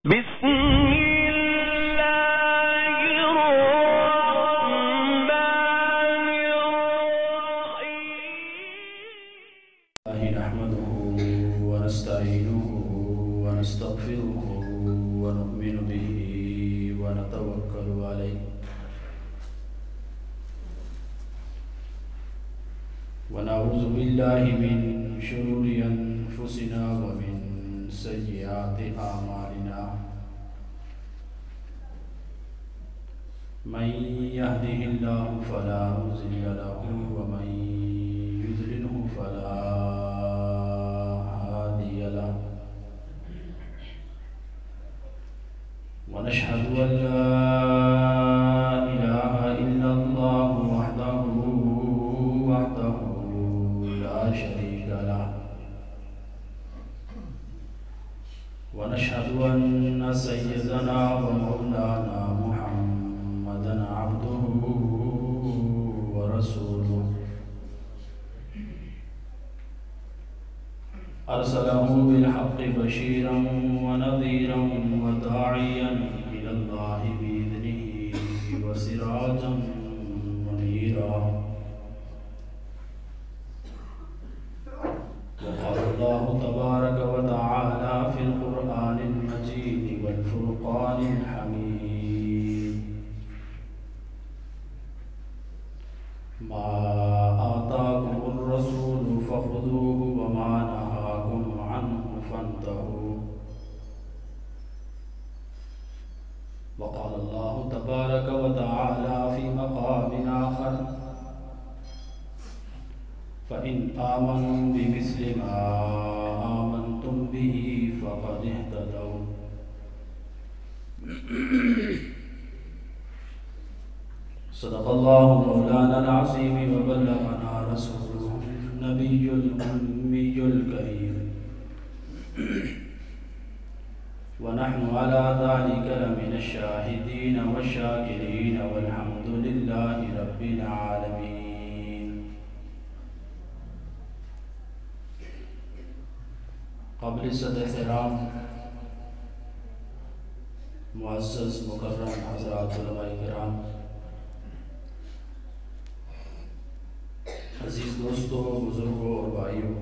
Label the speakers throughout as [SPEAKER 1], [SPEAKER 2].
[SPEAKER 1] بسم الله الرحمن الرحيم
[SPEAKER 2] نحمده ونستعينه ونستغفره ونؤمن به ونتوكل عليه ونعوذ بالله من شرور أنفسنا ومن سيئات أعمالنا من يهده الله فلا مضل له ومن يضلله فلا هادي له ونشهد أن لا إله إلا الله وحده لا شريك له ونشهد أن سيدنا ومولانا محمدا عبده ورسوله أرسله بالحق بشيرا ونذيرا وداعيا إلى الله بإذنه وسراجا منيرا وقال الله تبارك وتعالى في القرآن المجيد والفرقان الحميد ما آتاكم الرسول فخذوه وما نهاكم عنه فانتهوا وقال الله تبارك وتعالى في مقام آخر فإن آمنوا بمثل ما آمنتم به فقد اهتدوا صدق الله مولانا العظيم وبلغنا رسوله النبي الأمي الكريم ونحن على ذلك لمن الشاهدين والشاكرين والحمد لله رب العالمين. قبل صد احترام معزز مکرم حضرات علماء کرام، عزیز دوستوں، بزرگوں اور بھائیوں،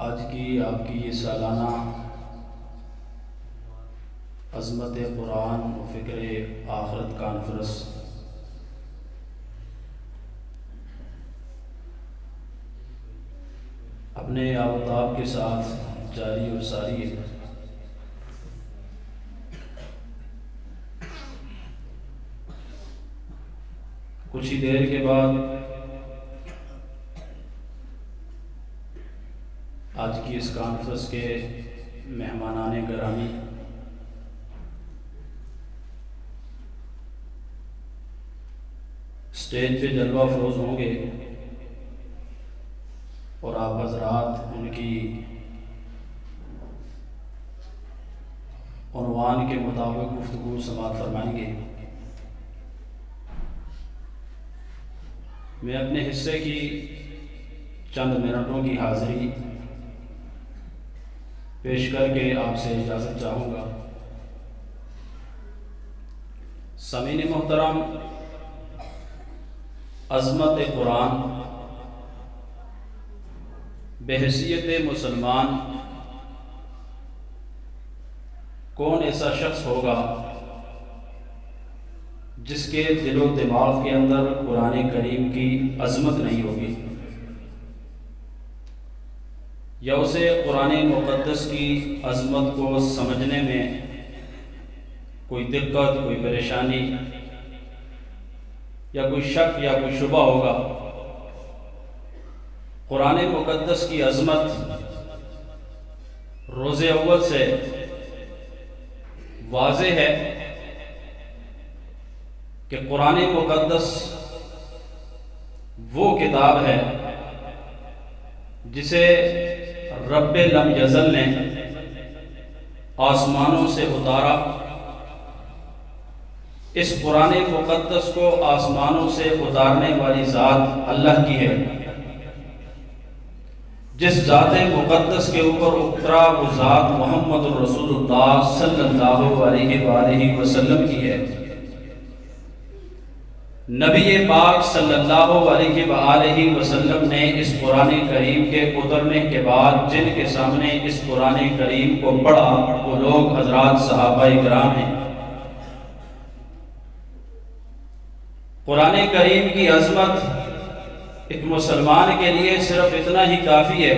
[SPEAKER 2] آج کی آپ کی یہ سالانہ عظمت قرآن و فکر آخرت کانفرنس اپنے آفتاب کے ساتھ جاری اور ساری ہے۔ کچھ ہی دیر کے بعد آج کی اس کانفرنس کے مہمانان گرامی اسٹیج پہ جلوہ افروز ہوں گے اور آپ حضرات ان کی عنوان کے مطابق گفتگو سماعت فرمائیں گے۔ میں اپنے حصے کی چند منٹوں کی حاضری پیش کر کے آپ سے اجازت چاہوں گا۔ سامعین محترم، عظمت قرآن بحیثیت مسلمان کون ایسا شخص ہوگا جس کے دل و دماغ کے اندر قرآن کریم کی عظمت نہیں ہوگی، یا اسے قرآن مقدس کی عظمت کو سمجھنے میں کوئی دقت، کوئی پریشانی یا کوئی شک یا کوئی شبہ ہوگا۔ قرآن مقدس کی عظمت روز اول سے واضح ہے کہ قرآن مقدس وہ کتاب ہے جسے رب لم یزل نے آسمانوں سے اتارا۔ اس قرآن مقدس کو آسمانوں سے اتارنے والی ذات اللہ کی ہے، جس ذات مقدس کے اوپر اترا وہ ذات محمد الرسول اللہ صلی اللہ علیہ وآلہ وسلم کی ہے۔ نبی پاک صلی اللہ علیہ وآلہ وسلم نے اس قرآن کریم کے اترنے کے بعد جن کے سامنے اس قرآن کریم کو پڑھا وہ لوگ حضرات صحابہ کرام ہیں۔ قرآن کریم کی عظمت ایک مسلمان کے لیے صرف اتنا ہی کافی ہے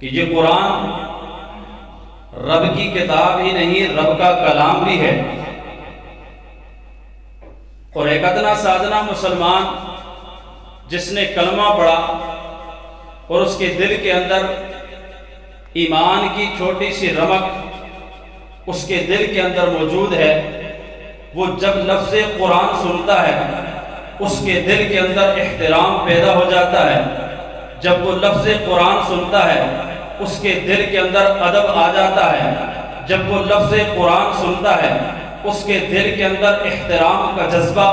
[SPEAKER 2] کہ یہ قرآن رب کی کتاب ہی نہیں، رب کا کلام بھی ہے۔ اور ایک ادنا سادنا مسلمان جس نے کلمہ پڑھا اور اس کے دل کے اندر ایمان کی چھوٹی سی رمق اس کے دل کے اندر موجود ہے، وہ جب لفظ قرآن سنتا ہے اس کے دل کے اندر احترام پیدا ہو جاتا ہے۔ جب وہ لفظ قرآن سنتا ہے اس کے دل کے اندر ادب آ جاتا ہے۔ جب وہ لفظ قرآن سنتا ہے اس کے دل کے اندر احترام کا جذبہ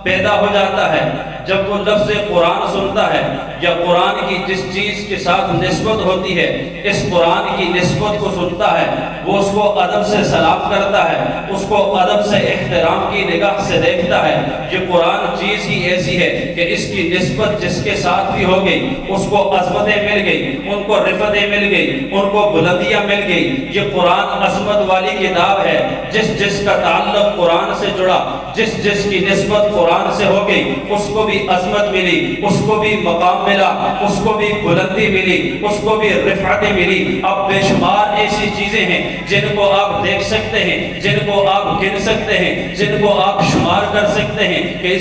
[SPEAKER 2] پیدا ہو جاتا ہے۔ جب وہ لفظ قرآن سنتا ہے یا قرآن کی جس چیز کے ساتھ نسبت ہوتی ہے اس قرآن کی نسبت کو سنتا ہے وہ اس کو ادب سے سلام کرتا ہے، اس کو ادب سے احترام کی نگاہ سے دیکھتا ہے۔ یہ قرآن چیز ہی ایسی ہے کہ اس کی نسبت جس کے ساتھ بھی ہو گئی اس کو عظمتیں مل گئی، ان کو رفتیں مل گئی، ان کو بلندیاں مل گئی۔ یہ قرآن عظمت والی کتاب ہے۔ جس کا تعلق قرآن سے جڑا، جس کی نسبت قرآن سے ہو گئی اس کو بھی عظمت ملی، اس کو بھی مقام ملا، اس کو بھی بلندی ملی، اس کو بھی رفعتیں ملی۔ اب بے شمار ایسی چیزیں ہیں جن کو آپ دیکھ سکتے ہیں، جن کو آپ گن سکتے ہیں، جن کو آپ شمار کر سکتے ہیں کہ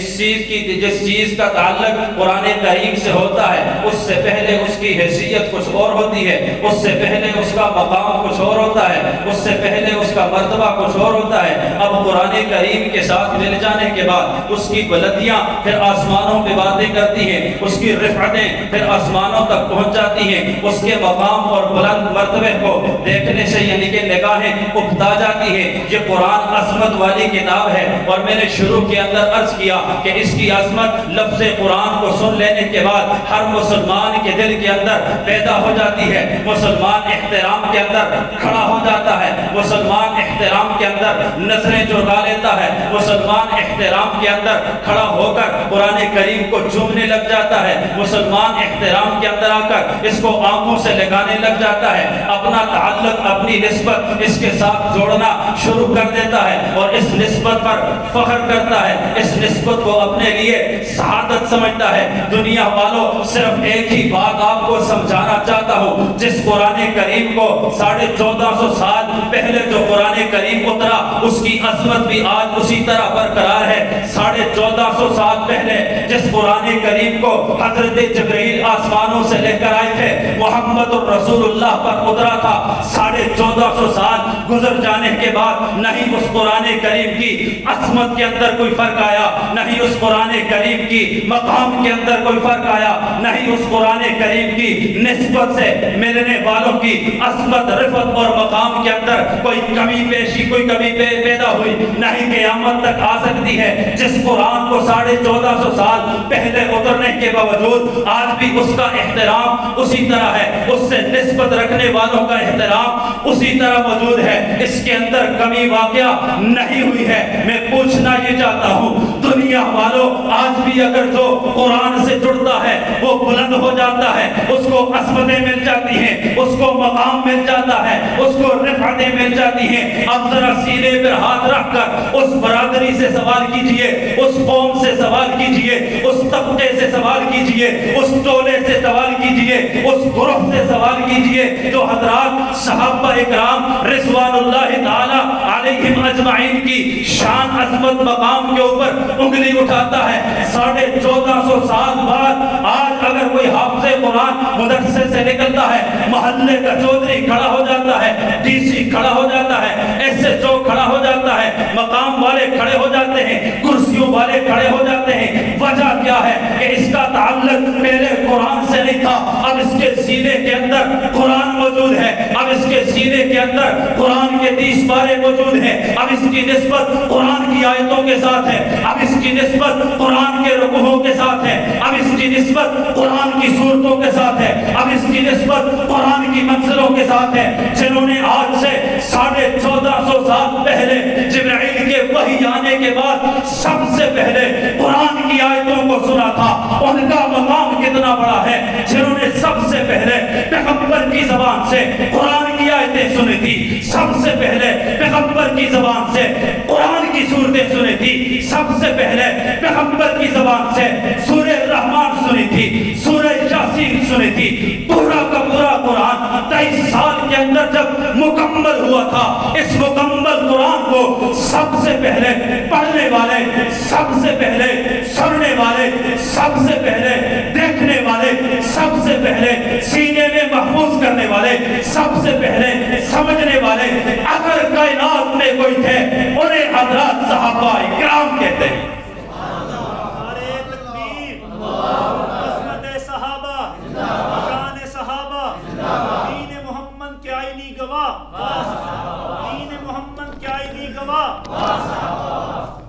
[SPEAKER 2] جس چیز کا تعلق قرآن کریم سے ہوتا ہے اس سے پہلے اس کی حیثیت کچھ اور ہوتی ہے، اس سے پہلے اس کا مقام کچھ اور ہوتا ہے، اس سے پہلے اس کا مرتبہ کچھ اور ہوتا ہے۔ اب قرآن کریم کے ساتھ مل جانے کے بعد اس کی بلندیاں پھر آسمانوں پہ باتیں کرتی ہیں، اس کی رفعتیں پھر آسمانوں تک پہنچ جاتی ہیں، اس کے مقام اور بلند مرتبے کو دیکھنے سے یعنی کہ نگاہیں اکتا جاتی ہیں۔ یہ قرآن عظمت والی کتاب ہے اور میں نے شروع کے اندر عرض کیا کہ اس کی عظمت لفظ قرآن کو سن لینے کے بعد ہر مسلمان کے دل کے اندر پیدا ہو جاتی ہے۔ مسلمان احترام کے اندر کھڑا ہو جاتا ہے، مسلمان احترام کے اندر نظریں جھکا لیتا ہے، مسلمان احترام کے اندر کھڑا ہو کر قرآن کریم کو چومنے لگ جاتا ہے، مسلمان احترام کے اندر آ کر اس کو آنکھوں سے لگانے لگ جاتا ہے، اپنا تعلق اپنی نسبت اس کے ساتھ جوڑنا شروع کر دیتا ہے اور اس نسبت پر فخر کرتا ہے، اس نسبت کو اپنے لیے سعادت سمجھتا ہے۔ دنیا والوں صرف ایک ہی بات آپ کو سمجھانا چاہتا ہوں، جس قرآن کریم کو 1450 سال پہلے جو قرآن کریم اترا اس کی عظمت بھی آج اسی طرح برقرار ہے۔ 1450 سال پہلے جس قرآن کریم کو حضرت جبرائیل آسمانوں سے لے کر آئے تھے محمد الرسول اللہ پر اترا تھا، 1450 سال گزر جانے کے بعد نہیں اس قرآن کریم کی عظمت کے اندر کوئی فرق آیا، نہیں اس قرآن کریم کی مقام کے اندر کوئی فرق آیا، نہیں اس قرآن کریم کی نسبت سے ملنے والوں کی عظمت رفعت اور مقام کے اندر کوئی کمی پیشی کوئی کمی پیدا ہوئی، نہیں قیامت تک آ سکتی ہے۔ جس قرآن کو 1450 سال پہلے اترنے کے باوجود آج بھی اس کا احترام اسی طرح ہے، اس سے نسبت رکھنے والوں کا احترام اسی طرح موجود ہے، اس کے اندر کمی واقعہ نہیں ہوئی ہے۔ میں پوچھنا یہ چاہتا ہوں دنیا والوں آج بھی اگر جو قرآن سے جڑتا ہے وہ بلند ہو جاتا ہے، اس کو عظمتیں مل جاتی ہیں، اس کو مقام مل جاتا ہے، اس کو رفعتیں مل جاتی ہیں۔ اب ذرا سینے پر ہاتھ رکھ کر اس برادری سے سوال کیجئے، اس قوم سے سوال کیجئے، اس طبقے سے سوال کیجئے، اس ٹولے سے سوال کیجئے، اس گروہ سے سوال کیجئے جو حضرات صحابہ اکرام رضوان اللہ تعالی علیہم اجمعین کی شان عظمت مقام کے اوپر انگلی اٹھاتا ہے۔ 1450 سال بعد آج اگر کوئی حافظ قرآن مدرسے سے نکلتا ہے، محلے کا چودھری کھڑا ہو جاتا ہے، ڈی سی کھڑا ہو جاتا ہے، ایس ایچ او کھڑا ہو جاتا ہے، مقام والے کھڑے ہو جاتے ہیں، کرسی کرسیوں والے کھڑے ہو جاتے ہیں. وجہ کیا ہے کہ اس کا تعلق پہلے قرآن سے نہیں تھا, اب اس کے سینے کے اندر قرآن موجود ہے, اب اس کے سینے کے اندر قرآن کے 30 پارے موجود ہیں, اب اس کی نسبت قرآن کی آیتوں کے ساتھ ہے, اب اس کی نسبت قرآن کے رکوعوں کے ساتھ ہے, اب اس کی نسبت قرآن کی سورتوں کے ساتھ ہے, اب اس کی نسبت قرآن کی منزلوں کے ساتھ ہے. جنہوں نے آج سے 1450 سال پہلے جبرائیل کے وحی آنے کے بعد سب سے پہلے قرآن کی آیتوں کو سنا تھا, ان کا مقام کتنا بڑا ہے. جنہوں نے سب سے پہلے پیغمبر کی زبان سے قرآن کی آیتیں سنی تھی, سب سے پہلے پیغمبر کی زبان سے قرآن کی سورتیں سنی تھی, سب سے پہلے پیغمبر کی زبان سے سورہ رحمان سنی تھی, سورہ یاسین سنی تھی. پورا کا پورا قرآن 23 سال کے اندر جب مکمل ہوا تھا, اس مکمل قرآن کو سب سے پہلے پڑھنے والے, سب سے پہلے سننے والے, سب سے پہلے دیکھنے والے, سب سے پہلے سینے میں محفوظ کرنے والے, سب سے پہلے سمجھنے والے اگر کائنات میں کوئی تھے, انہیں حضرات صحابہ اکرام کہتے ہیں.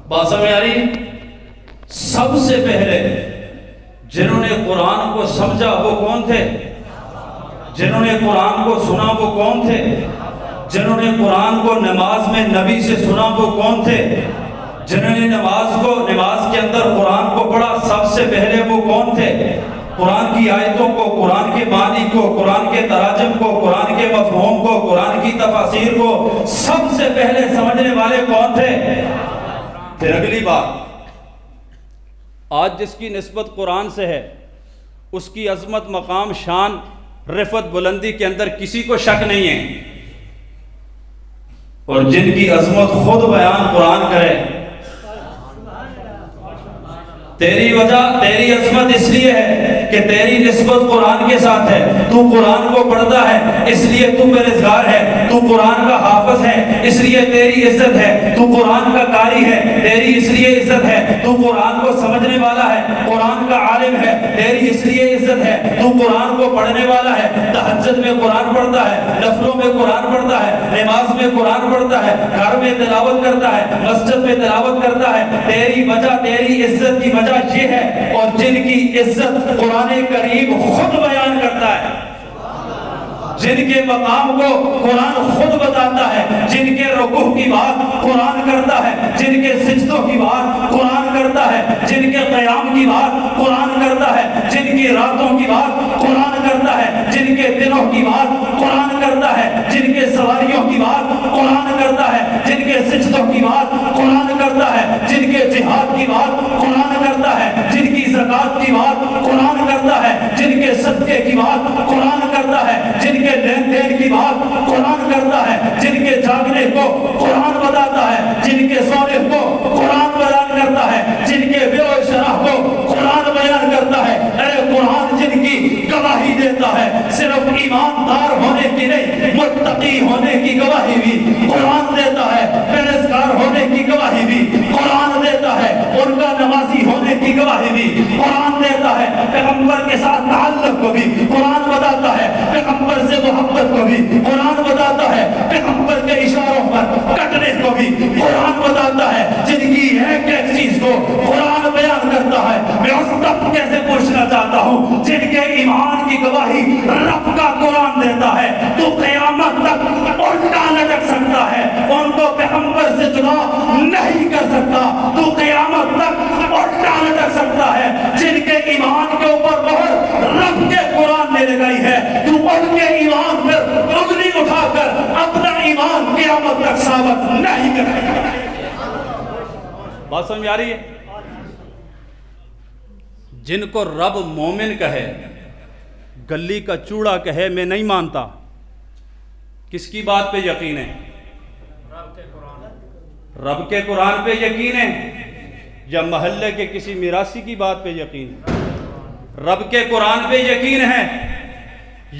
[SPEAKER 2] بات سمجھ آ رہی؟ سب سے پہلے جنہوں نے قرآن کو سمجھا وہ کون تھے؟ جنہوں نے قرآن کو سنا وہ کون تھے؟ جنہوں نے قرآن کو نماز میں نبی سے سنا وہ کون تھے؟ جنہوں نے نماز کے اندر قرآن کو پڑھا سب سے پہلے وہ کون تھے؟ قرآن کی آیتوں کو, قرآن کے معنی کو, قرآن کے تراجم کو, قرآن کے مفہوم کو, قرآن کی تفاسیر کو سب سے پہلے سمجھنے والے کون تھے؟ پھر اگلی بات, آج جس کی نسبت قرآن سے ہے اس کی عظمت, مقام, شان, رفعت, بلندی کے اندر کسی کو شک نہیں ہے, اور جن کی عظمت خود بیان قرآن کرے. تیری وجہ, تیری عظمت اس لیے ہے کہ تیری نسبت قرآن کے ساتھ ہے, تو قرآن کو پڑھتا ہے اس لیے تو پرہیزگار ہے, تو قرآن کا حافظ ہے اس لیے تیری عزت ہے, تو قرآن کا قاری ہے تیری اس لیے عزت ہے, تو قرآن کو سمجھنے والا ہے, قرآن کا عالم ہے تیری اس لیے عزت ہے, تو قرآن کو پڑھنے والا ہے, تہجد میں قرآن پڑھتا ہے, نفلوں میں قرآن پڑھتا ہے, نماز میں قرآن پڑھتا ہے, گھر میں تلاوت کرتا ہے, مسجد میں تلاوت کرتا ہے. تیری وجہ, تیری عزت کی وجہ یہ ہے, اور جن کی عزت قرآن کریم خود بیان کرتا ہے, جن کے مقام کو قرآن خود بتاتا ہے, جن کے رکوع کی بات قرآن کرتا ہے, جن کے سجدوں کی بات قرآن کرتا ہے, جن کے قیام کی بات قرآن کرتا ہے, جن کی راتوں کی بات قرآن کرتا ہے, جن کے دنوں کی بات قرآن کرتا ہے, جن کے سواریوں کی بات قرآن کرتا ہے, جن کے سجدوں کی بات قرآن کرتا ہے, جن کے جہاد کی بات قرآن کرتا ہے, جن کی زکوٰۃ کی بات قرآن کرتا ہے, جن کے صدقے کی بات قرآن کرتا ہے, جن کے لین دین کی بات قرآن کرتا ہے, جن کے جاگنے کو قرآن بتاتا ہے, جن کے سونے کو قرآن بیان کرتا ہے, جن کے بے و شرح کو قرآن بیان کرتا ہے. اے قرآن جن کی گواہی دیتا ہے, صرف ایماندار ہونے کی نہیں, متقی ہونے کی گواہی بھی قرآن دیتا ہے, پرہیزگار ہونے کی گواہی بھی قرآن دیتا ہے, ان کا نمازی ہونے کی گواہی بھی قرآن دیتا ہے, پیغمبر کے ساتھ تعلق کو بھی قرآن بتاتا ہے, پیغمبر سے محبت کو بھی قرآن بتاتا ہے, پیغمبر کے اشاروں پر کٹنے کو بھی قرآن بتاتا ہے, جن کی ایک ایک چیز کو قرآن بیان کرتا ہے. میں اس طبقے سے پوچھنا چاہتا ہوں جن کے ایمان کی گواہی رب کا قرآن دیتا ہے, تو قیامت تک الٹا لٹک سکتا ہے, ان کو پیغمبر سے جدا نہیں کر سکتا, تو قیامت تک الٹا لٹک سکتا ہے. جن کے ایمان کے اوپر بہت رب کے قرآن نے لگائی ہے, تو ان کے ایمان پر انگلی اٹھا کر اپنا ایمان قیامت تک ثابت نہیں کر سکتا. بات سمجھ آ رہی ہے؟ جن کو رب مومن کہے, گلی کا چوڑا کہے میں نہیں مانتا, کس کی بات پہ یقین ہے؟ رب کے قرآن پہ یقین ہے, یا محلے کے کسی میراثی کی بات پہ یقین ہے؟ رب کے قرآن پہ یقین ہے,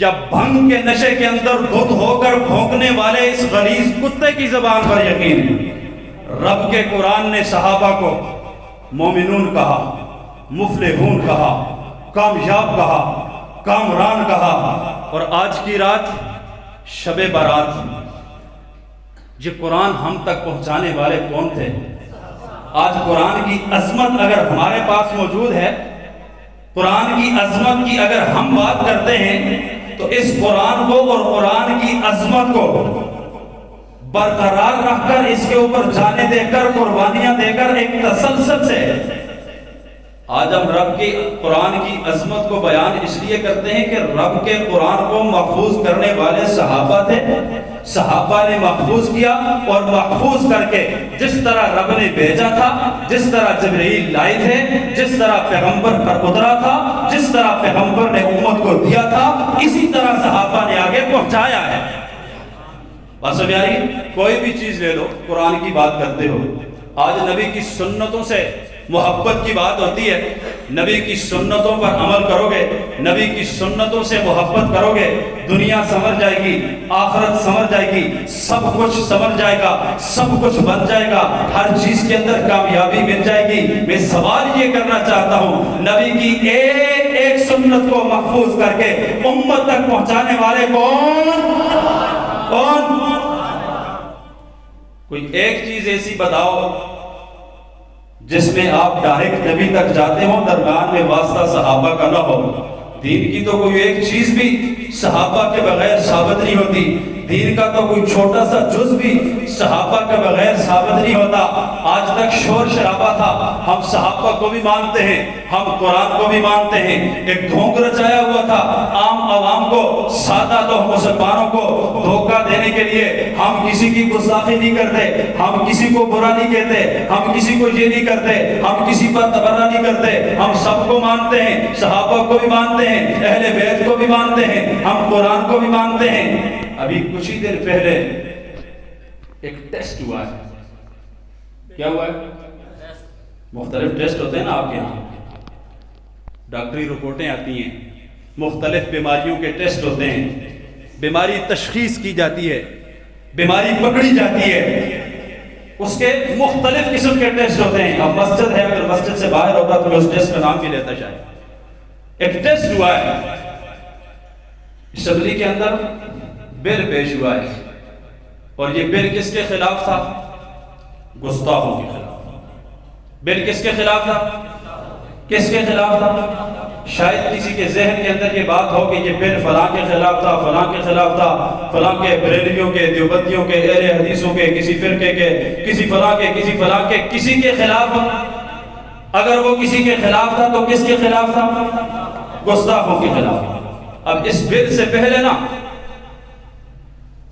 [SPEAKER 2] یا بھنگ کے نشے کے اندر دھت ہو کر بھونکنے والے اس غلیظ کتے کی زبان پر یقین ہے؟ رب کے قرآن نے صحابہ کو مومنون کہا، مفلحون کہا، کامیاب کہا، کامران کہا، اور آج کی رات شب برات۔ یہ قرآن ہم تک پہنچانے والے کون تھے؟ آج قرآن کی عظمت اگر ہمارے پاس موجود ہے، قرآن کی عظمت کی اگر ہم بات کرتے ہیں، تو اس قرآن کو اور قرآن کی عظمت کو برقرار رکھ کر، اس کے اوپر جانے دے کر، قربانیاں دے کر، ایک تسلسل سے آج ہم رب کی قرآن کی عظمت کو بیان اس لیے کرتے ہیں کہ رب کے قرآن کو محفوظ کرنے والے صحابہ تھے، صحابہ نے محفوظ کیا، اور محفوظ کر کے جس طرح رب نے بھیجا تھا، جس طرح جبرائیل لائے تھے، جس طرح پیغمبر پر اترا تھا، جس طرح پیغمبر نے امت کو دیا تھا، اسی طرح صحابہ نے آگے پہنچایا ہے۔ بات سمجھ آئی؟ کوئی بھی چیز لے لو، قرآن کی بات کرتے ہو، آج نبی کی سنتوں سے محبت کی بات ہوتی ہے، نبی کی سنتوں پر عمل کرو گے، نبی کی سنتوں سے محبت کرو گے، دنیا سمجھ جائے گی، آخرت سمجھ جائے گی، سب کچھ سمجھ جائے گا، سب کچھ بن جائے گا، ہر چیز کے اندر کامیابی مل جائے گی۔ میں سوال یہ کرنا چاہتا ہوں، نبی کی ایک ایک سنت کو محفوظ کر کے امت تک پہنچانے والے کون؟ کوئی ایک چیز ایسی بتاؤ جس میں آپ ڈائریکٹ نبی تک جاتے ہو، درمیان میں واسطہ صحابہ کا نہ ہو۔ دین کی تو کوئی ایک چیز بھی صحابہ کے بغیر ثابت نہیں ہوتی، دین کا تو کوئی چھوٹا سا جز بھی صحابہ کے بغیر ثابت نہیں ہوتا۔ آج تک شور شرابہ تھا، ہم صحابہ کو بھی مانتے ہیں، ہم قرآن کو بھی مانتے ہیں، ایک ڈھونگ رچایا ہوا تھا عام عوام کو، سادہ تو مسلمانوں کو دھوکہ دینے کے لیے۔ ہم کسی کی گستاخی نہیں کرتے، ہم کسی کو برا نہیں کہتے، ہم کسی کو یہ نہیں کرتے، ہم کسی پر تبرہ نہیں کرتے، ہم سب کو مانتے ہیں، صحابہ کو بھی مانتے ہیں، اہل بیت کو بھی مانتے ہیں، ہم قرآن کو بھی مانتے ہیں۔ ابھی کچھ ہی دیر پہلے ایک ٹیسٹ ہوا ہے۔ کیا ہوا ہے؟ مختلف ٹیسٹ ہوتے ہیں نا آپ کے یہاں، ڈاکٹری رپورٹیں آتی ہیں، مختلف بیماریوں کے ٹیسٹ ہوتے ہیں، بیماری تشخیص کی جاتی ہے، بیماری پکڑی جاتی ہے، اس کے مختلف قسم کے ٹیسٹ ہوتے ہیں۔ اب مسجد ہے، اگر مسجد سے باہر ہوتا تو میں اس ٹیسٹ کا نام بھی لیتا شاید۔ ایک ٹیسٹ ہوا ہے اسمبلی کے اندر، بل پیش ہوا ہے، اور یہ بل کس کے خلاف تھا؟ گستاخوں کے خلاف۔ بل کس کے خلاف تھا؟ کس کے خلاف تھا؟ شاید کسی کے ذہن کے اندر یہ بات ہو کہ یہ بل فلاں کے خلاف تھا، فلاں کے خلاف تھا، فلاں کے بریلویوں کے، دیوبندیوں کے، اہل حدیثوں کے، کسی فرقے کے، کسی فلاں کے، کسی فلاں کے، کسی کے خلاف۔ اگر وہ کسی کے خلاف تھا تو کس کے خلاف تھا؟ گستاخوں کے خلاف۔ اب اس بل سے پہلے نا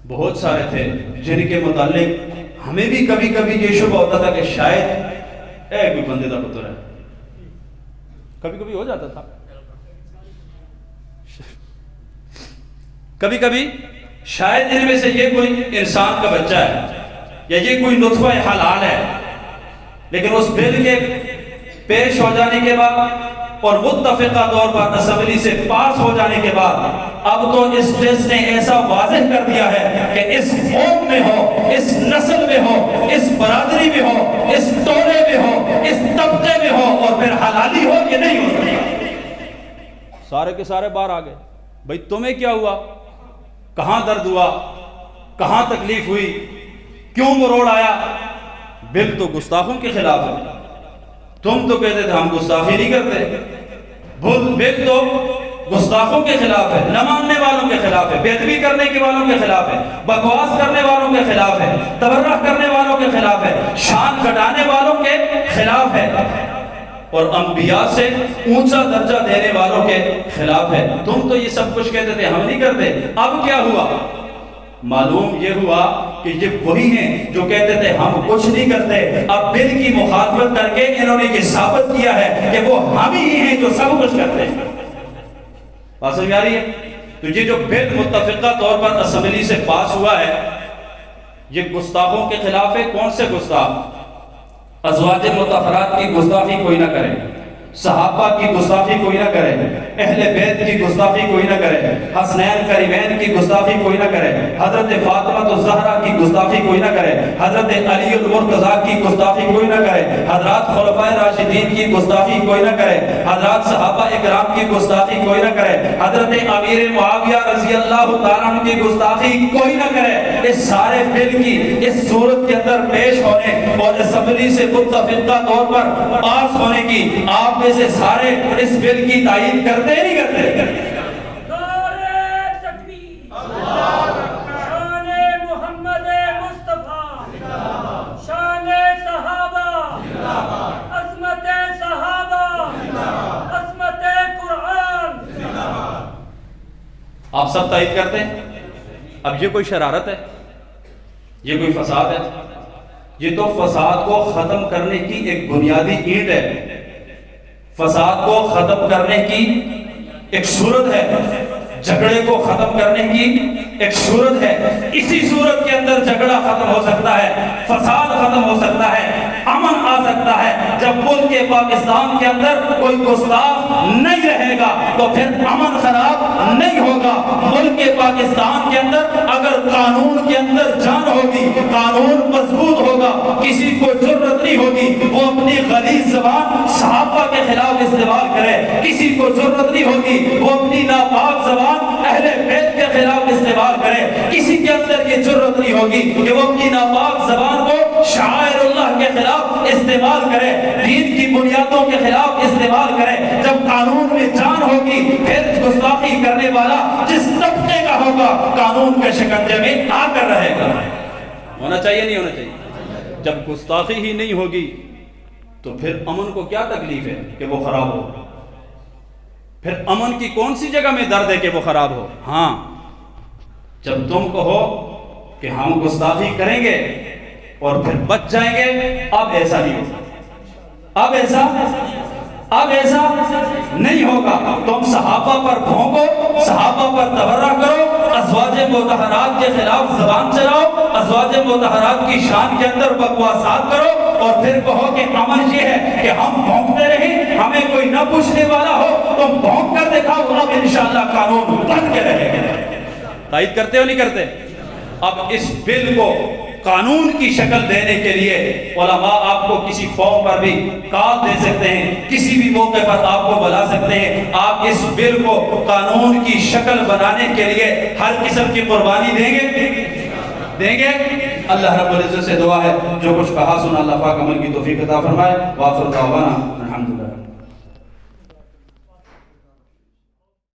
[SPEAKER 2] بہت سارے تھے جن کے متعلق ہمیں بھی کبھی کبھی یہ شبہ ہوتا تھا کہ شاید کوئی بندے کا پتر ہے، کبھی کبھی ہو جاتا تھا، کبھی کبھی شاید ان میں سے یہ کوئی انسان کا بچہ ہے یا یہ کوئی نطفہ حلال ہے۔ لیکن اس بل کے پیش ہو جانے کے بعد اور متفقہ طور پر اسمبلی سے پاس ہو جانے کے بعد اب تو اس ٹیسٹ نے ایسا واضح کر دیا ہے کہ اس قوم میں ہو، اس نسل میں ہو، اس برادری میں ہو، اس ٹولے میں ہو، اس طبقے میں ہو، اور پھر حلالی ہو کہ نہیں ہو سکتی، سارے کے سارے باہر آ گئے۔ بھئی تمہیں کیا ہوا؟ کہاں درد ہوا؟ کہاں تکلیف ہوئی؟ کیوں مروڑ آیا؟ بل تو گستاخوں کے خلاف ہے، تم تو کہتے تھے ہم گستاخی نہیں کرتے۔ بل تو گستاخوں کے خلاف ہے، نہ ماننے والوں کے خلاف ہے، بےادبی کرنے کے والوں کے خلاف ہے، بکواس کرنے والوں کے خلاف ہے، تبرہ کرنے والوں کے خلاف ہے، شان گھٹانے والوں کے خلاف ہے، اور انبیاء سے اونچا درجہ دینے والوں کے خلاف ہے۔ تم تو یہ سب کچھ کہتے تھے ہم نہیں کرتے۔ اب کیا ہوا؟ معلوم یہ ہوا کہ یہ وہی ہیں جو کہتے تھے ہم کچھ نہیں کرتے، اب بل کی مخالفت کر کے انہوں نے یہ ثابت کیا ہے کہ وہ ہم ہی ہیں جو سب کچھ کرتے ہیں۔ بات سمجھ آ رہی ہے؟ تو یہ جو بل متفقہ طور پر اسمبلی سے پاس ہوا ہے، یہ گستاخوں کے خلاف ہے۔ کون سے گستاخ؟ ازواج مطہرات کی گستاخی کوئی نہ کرے، صحابہ کی گستاخی کوئی نہ کرے، اہل بیت کی گستاخی کوئی نہ کرے، حسنین کریمین کی گستاخی کوئی نہ کرے، حضرت فاطمہ الزہرا کی گستاخی کوئی نہ کرے، حضرت علی المرتضیٰ کی گستاخی کوئی نہ کرے، حضرات خلفائے راشدین کی گستاخی کوئی نہ کرے، حضرات صحابہ اکرام کی گستاخی کوئی نہ کرے، حضرت امیر معاویہ رضی اللہ تعالیٰ عنہ کی گستاخی کوئی نہ کرے۔ اس سارے بل کی اس صورت کے اندر پیش ہونے اور اسمبلی سے متفقہ طور پر پاس ہونے کی آپ میں سے سارے اس بل کی تائید کرتے نہیں کرتے؟
[SPEAKER 1] نعرہ تکبیر، شان محمد مصطفیٰ، شان صحابہ، عظمت صحابہ، عظمت قرآن۔
[SPEAKER 2] آپ سب تائید کرتے ہیں؟ اب یہ کوئی شرارت ہے؟ یہ کوئی فساد ہے؟ یہ تو فساد کو ختم کرنے کی ایک بنیادی اینٹ ہے، فساد کو ختم کرنے کی ایک صورت ہے، جھگڑے کو ختم کرنے کی ایک صورت ہے۔ اسی صورت کے اندر جھگڑا ختم ہو سکتا ہے، فساد ختم ہو سکتا ہے، امن آ سکتا ہے جب ملک پاکستان کے اندر کوئی گستاخ نہیں رہے گا تو پھر امن خراب نہیں ہوگا۔ ملک پاکستان کے اندر اگر قانون کے اندر جان ہوگی، قانون مضبوط ہوگا، کسی کو جرأت نہیں ہوگی وہ اپنی غلیظ زبان صحابہ کے خلاف استعمال کرے، کسی کو جرأت نہیں ہوگی وہ اپنی ناپاک زبان اہل بیت کے خلاف استعمال کرے، کسی کے اندر یہ جرأت نہیں ہوگی کہ وہ اپنی ناپاک زبان کو شعائر اللہ کے خلاف استعمال کرے، دین کی بنیادوں کے خلاف استعمال کرے۔ جب قانون میں جان ہوگی پھر گستاخی کرنے والا جس طبقے کا ہوگا قانون کے شکنجے میں آ کر رہے گا۔ ہونا چاہیے نہیں ہونا چاہیے؟ جب گستاخی ہی نہیں ہوگی تو پھر امن کو کیا تکلیف ہے کہ وہ خراب ہو؟ پھر امن کی کون سی جگہ میں درد ہے کہ وہ خراب ہو؟ ہاں، جب تم کہو کہ ہم گستاخی کریں گے اور پھر بچ جائیں گے، اب ایسا نہیں ہوگا، اب ایسا نہیں ہوگا۔ تم صحابہ پر بھونکو، صحابہ پر تبرہ کرو، ازواج مطہرات کے خلاف زبان چلاؤ، ازواج مطہرات کی شان کے اندر بکواسات کرو اور پھر کہو کہ امن یہ ہے کہ ہم بھونکتے رہیں، ہمیں کوئی نہ پوچھنے والا ہو، تم بھونک کر دکھاؤ، اب انشاءاللہ قانون بن کے رہے گا۔ تائید کرتے ہو نہیں کرتے؟ اب اس بل کو قانون کی شکل دینے کے لیے علماء آپ کو کسی فارم پر بھی کال دے سکتے ہیں، کسی بھی موقع پر آپ کو بلا سکتے ہیں، آپ اس بل کو قانون کی شکل بنانے کے لیے ہر قسم کی قربانی دیں گے۔ اللہ رب العزت سے دعا ہے جو کچھ کہا سنا اللہ پاک عمل کی توفیق عطا فرمائے۔ وآخر دعوانا الحمدللہ۔